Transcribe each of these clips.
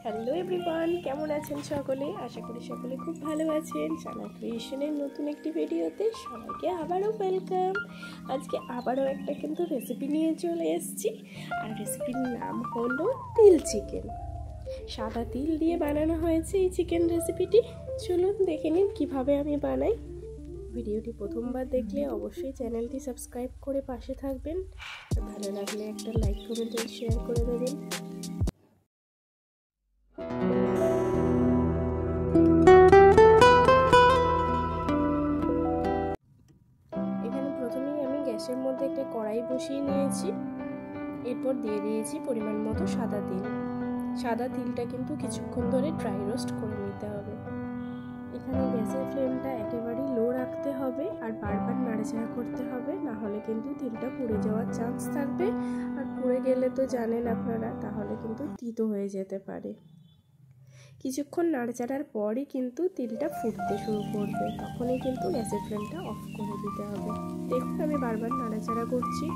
Hello everyone, কেমন আছেন সকলে? আশা করি সকলে খুব ভালো আছেন। সানা ক্রিয়েশনের নতুন একটি ভিডিওতে সবাইকে আবারও ওয়েলকাম। আজকে আবারও একটা কিন্তু রেসিপি নিয়ে চলে এসেছি, আর রেসিপির নাম হলো তিল চিকেন। সাদা তিল দিয়ে বানানো হয়েছে এই চিকেন রেসিপিটি। চলুন দেখে নিন কীভাবে আমি বানাই। ভিডিওটি প্রথমবার দেখলে অবশ্যই চ্যানেলটি সাবস্ক্রাইব করে পাশে থাকবেন, আর ভালো লাগলে একটা লাইক কমেন্ট আর শেয়ার করে দেবেন। এখানে প্রথমেই আমি গ্যাসের মধ্যে একটা কড়াই বসিয়ে নিয়েছি। এরপর দিয়ে দিয়েছি পরিমাণ মতো সাদা তিল। সাদা তিলটা কিন্তু কিছুক্ষণ ধরে ড্রাই রোস্ট করে নিতে হবে। এখানে গ্যাসের ফ্লেমটা একেবারেই লো রাখতে হবে, আর বারবার নাড়াচাড়া করতে হবে, না হলে কিন্তু তিলটা পুড়ে যাওয়ার চান্স থাকবে। আর পুড়ে গেলে তো জানেন আপনারা, তাহলে কিন্তু তিতো হয়ে যেতে পারে। কিছুক্ষণ নাড়াচাড়ার পরই কিন্তু তিলটা ফুটতে শুরু করবে, তখনই কিন্তু গ্যাসের ফ্লেমটা অফ করে দিতে হবে। দেখুন আমি বারবার নাড়াচাড়া করছি।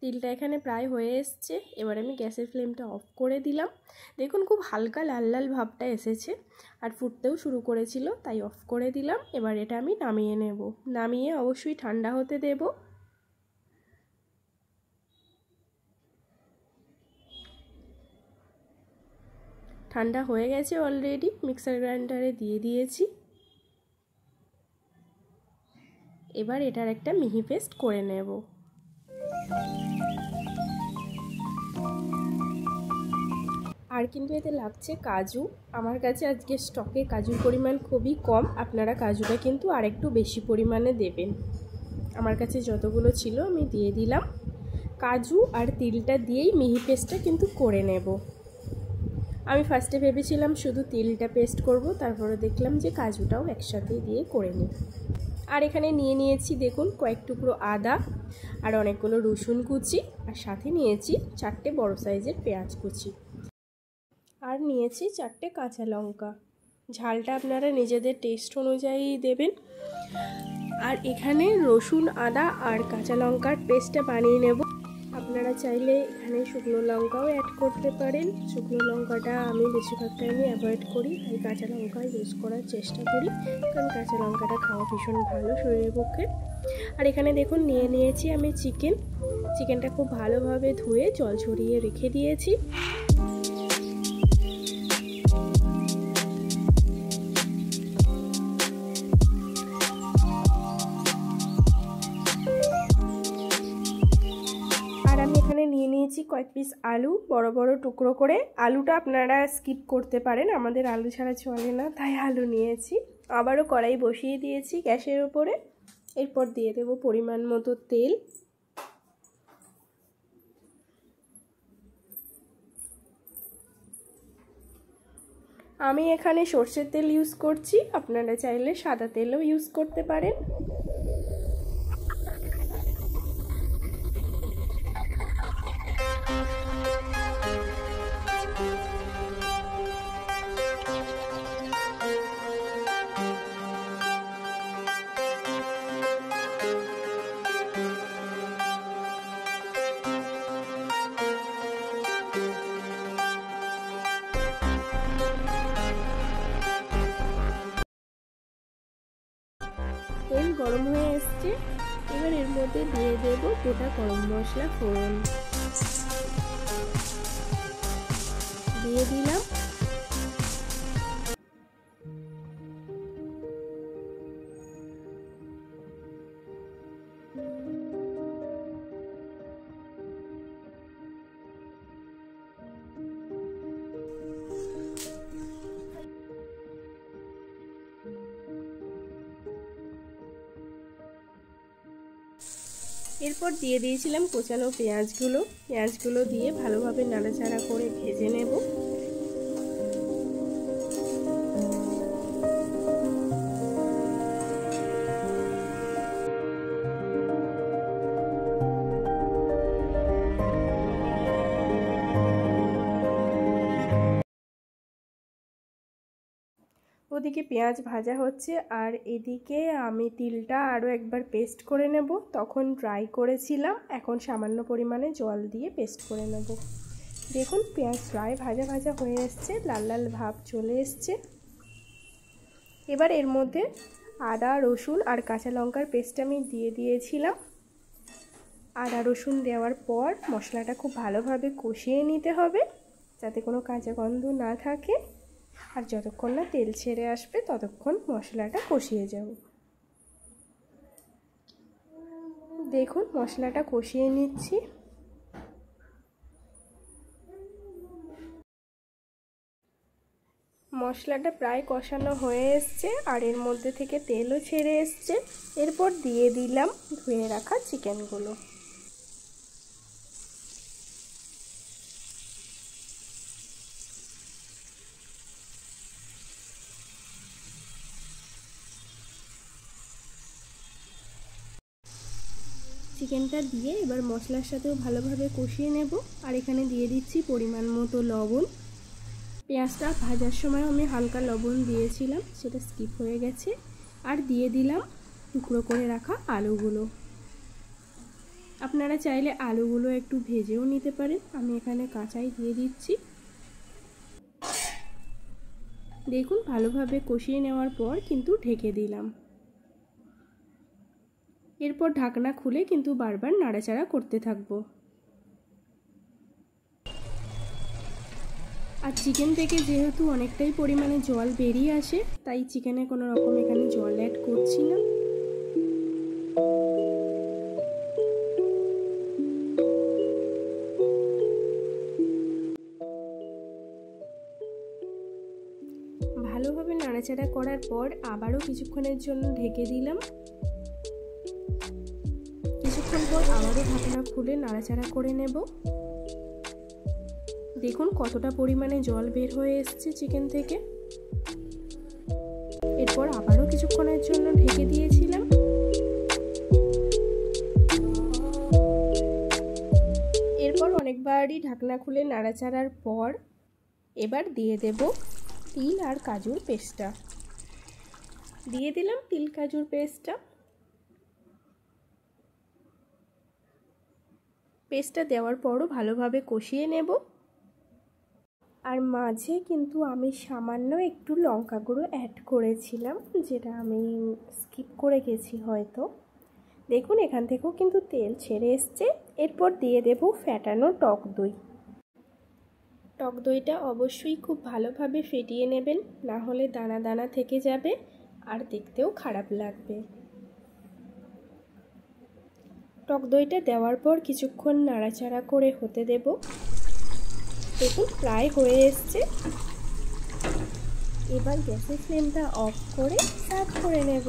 তিলটা এখানে প্রায় হয়ে এসছে। এবার আমি গ্যাসের ফ্লেমটা অফ করে দিলাম। দেখুন খুব হালকা লাল লাল ভাবটা এসেছে, আর ফুটতেও শুরু করেছিল, তাই অফ করে দিলাম। এবার এটা আমি নামিয়ে নেব। নামিয়ে অবশ্যই ঠান্ডা হতে দেব। ঠান্ডা হয়ে গেছে অলরেডি, মিক্সার গ্রাইন্ডারে দিয়ে দিয়েছি। এবার এটার একটা মিহি পেস্ট করে নেব। আর কিন্তু এতে লাগছে কাজু। আমার কাছে আজকে স্টকে কাজুর পরিমাণ খুবই কম, আপনারা কাজুটা কিন্তু আর একটু বেশি পরিমাণে দেবেন। আমার কাছে যতগুলো ছিল আমি দিয়ে দিলাম। কাজু আর তিলটা দিয়েই মিহি পেস্টটা কিন্তু করে নেব। আমি ফার্স্টে ভেবেছিলাম শুধু তিলটা পেস্ট করব, তারপরে দেখলাম যে কাজুটাও একসাথে দিয়ে করে নিই। আর এখানে নিয়ে নিয়েছি দেখুন কয়েক টুকরো আদা, আর অনেকগুলো রসুন কুচি, আর সাথে নিয়েছি 4টে বড় সাইজের পেঁয়াজ কুচি, আর নিয়েছি 4টে কাঁচা লঙ্কা। ঝালটা আপনারা নিজেদের টেস্ট অনুযায়ী দেবেন। আর এখানে রসুন, আদা আর কাঁচা লঙ্কার পেস্টটা বানিয়ে নেব। আপনারা চাইলে এখানে শুকনো লঙ্কাও অ্যাড করতে পারেন। শুকনো লঙ্কাটা আমি বেশিরভাগ টাইমে অ্যাভয়েড করি, তাই কাঁচা লঙ্কা ইউজ করার চেষ্টা করি, কারণ কাঁচা লঙ্কাটা খাওয়া ভীষণ ভালো শরীরের পক্ষে। আর এখানে দেখুন নিয়ে নিয়েছি আমি চিকেনটা খুব ভালোভাবে ধুয়ে জল ছড়িয়ে রেখে দিয়েছি। নিয়ে নিয়েছি কয়েক পিস আলু বড় বড় টুকরো করে। আলুটা আপনারা স্কিপ করতে পারেন, আমাদের আলু ছাড়া চলে না, তাই আলু নিয়েছি। আবারও কড়াই বসিয়ে দিয়েছি গ্যাসের ওপরে। এরপর দিয়ে দেব পরিমাণ মতো তেল। আমি এখানে সর্ষের তেল ইউজ করছি, আপনারা চাইলে সাদা তেলও ইউজ করতে পারেন। তেল গরম হয়ে এসছে। এবার এর মধ্যে দিয়ে দেব গোটা গরম মশলা ফোড়ন দিয়ে দিলাম। এরপর দিয়ে দিয়েছিলাম কোচানো পেঁয়াজগুলো দিয়ে ভালোভাবে নাড়াচাড়া করে ভেজে নেব। ওদিকে পেঁয়াজ ভাজা হচ্ছে আর এদিকে আমি তিলটা আরও একবার পেস্ট করে নেব। তখন ড্রাই করেছিলাম, এখন সামান্য পরিমাণে জল দিয়ে পেস্ট করে নেব। দেখুন পেঁয়াজ প্রায় ভাজা ভাজা হয়ে এসছে, লাল লাল ভাব চলে এসছে। এবার এর মধ্যে আদা রসুন আর কাঁচা লঙ্কার পেস্ট আমি দিয়ে দিয়েছিলাম। আদা রসুন দেওয়ার পর মশলাটা খুব ভালোভাবে কষিয়ে নিতে হবে যাতে কোনো কাঁচা গন্ধ না থাকে, আর যতক্ষণ না তেল ছেড়ে আসবে ততক্ষণ মশলাটা কষিয়ে যাব। দেখুন মশলাটা কষিয়ে নিচ্ছি। মশলাটা প্রায় কষানো হয়ে এসছে আর এর মধ্যে থেকে তেলও ছেড়ে এসছে। এরপর দিয়ে দিলাম ধুয়ে রাখা চিকেনগুলো। চিকেনটা দিয়ে এবার মশলার সাথেও ভালোভাবে কষিয়ে নেব। আর এখানে দিয়ে দিচ্ছি পরিমাণ মতো লবণ। পেঁয়াজটা ভাজার সময় আমি হালকা লবণ দিয়েছিলাম, সেটা স্কিপ হয়ে গেছে। আর দিয়ে দিলাম টুকরো করে রাখা আলুগুলো। আপনারা চাইলে আলুগুলো একটু ভেজেও নিতে পারেন, আমি এখানে কাঁচাই দিয়ে দিচ্ছি। দেখুন ভালোভাবে কষিয়ে নেওয়ার পর কিন্তু ঢেকে দিলাম। এরপর ঢাকনা খুলে কিন্তু বারবার নাড়াচাড়া করতে থাকবো। আর চিকেন থেকে যেহেতু অনেকটাই পরিমাণে জল বেরিয়ে আসে, তাই চিকেনে কোনো রকম এখানে জল অ্যাড করছি না। ভালোভাবে নাড়াচাড়া করার পর আবারও কিছুক্ষণের জন্য ঢেকে দিলাম। কিছুক্ষণ পর আবারও ঢাকনা খুলে নাড়াচাড়া করে নেব। দেখুন কতটা পরিমাণে জল বের হয়ে এসছে চিকেন থেকে। এরপর আবারও কিছুক্ষণের জন্য ঢেকে দিয়েছিলাম। এরপর অনেকবারই ঢাকনা খুলে নাড়াচাড়ার পর এবার দিয়ে দেব তিল আর কাজুর পেস্টটা। দিয়ে দিলাম তিল কাজুর পেস্টটা। পেস্টটা দেওয়ার পরও ভালোভাবে কষিয়ে নেব। আর মাঝে কিন্তু আমি সামান্য একটু লঙ্কা গুঁড়ো অ্যাড করেছিলাম, যেটা আমি স্কিপ করে গেছি হয়তো। দেখুন এখান থেকেও কিন্তু তেল ছেড়ে এসছে। এরপর দিয়ে দেব ফ্যাটানো টক দই। টক দইটা অবশ্যই খুব ভালোভাবে ফেটিয়ে নেবেন, না হলে দানা দানা থেকে যাবে আর দেখতেও খারাপ লাগবে। টক দইটা দেওয়ার পর কিছুক্ষণ নাড়াচাড়া করে হতে দেব। দেখুন প্রায় হয়ে এসছে। এবার গ্যাসের ফ্লেমটা অফ করে সার্ভ করে নেব।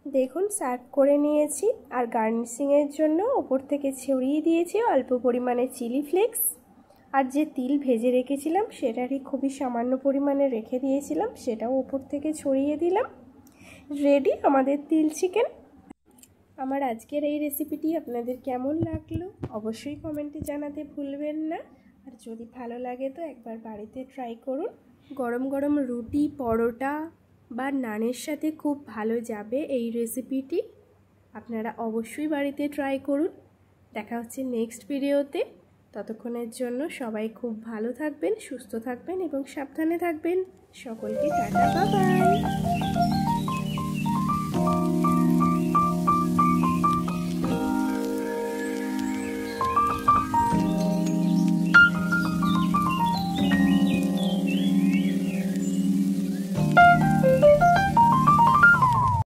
দেখুন সার্ভ করে নিয়েছি। আর গার্নিশিংয়ের জন্য ওপর থেকে ছড়িয়ে দিয়েছি অল্প পরিমাণে চিলি ফ্লেক্স। আর যে তিল ভেজে রেখেছিলাম সেটারই খুবই সামান্য পরিমাণে রেখে দিয়েছিলাম, সেটাও ওপর থেকে ছড়িয়ে দিলাম। রেডি আমাদের তিল চিকেন। আমার আজকের এই রেসিপিটি আপনাদের কেমন লাগলো অবশ্যই কমেন্টে জানাতে ভুলবেন না। আর যদি ভালো লাগে তো একবার বাড়িতে ট্রাই করুন। গরম গরম রুটি, পরোটা বা নানের সাথে খুব ভালো যাবে এই রেসিপিটি। আপনারা অবশ্যই বাড়িতে ট্রাই করুন। দেখা হচ্ছে নেক্সট ভিডিওতে। ততক্ষণের জন্য সবাই খুব ভালো থাকবেন, সুস্থ থাকবেন এবং সাবধানে থাকবেন। সকলকে টাটা, বাই বাই।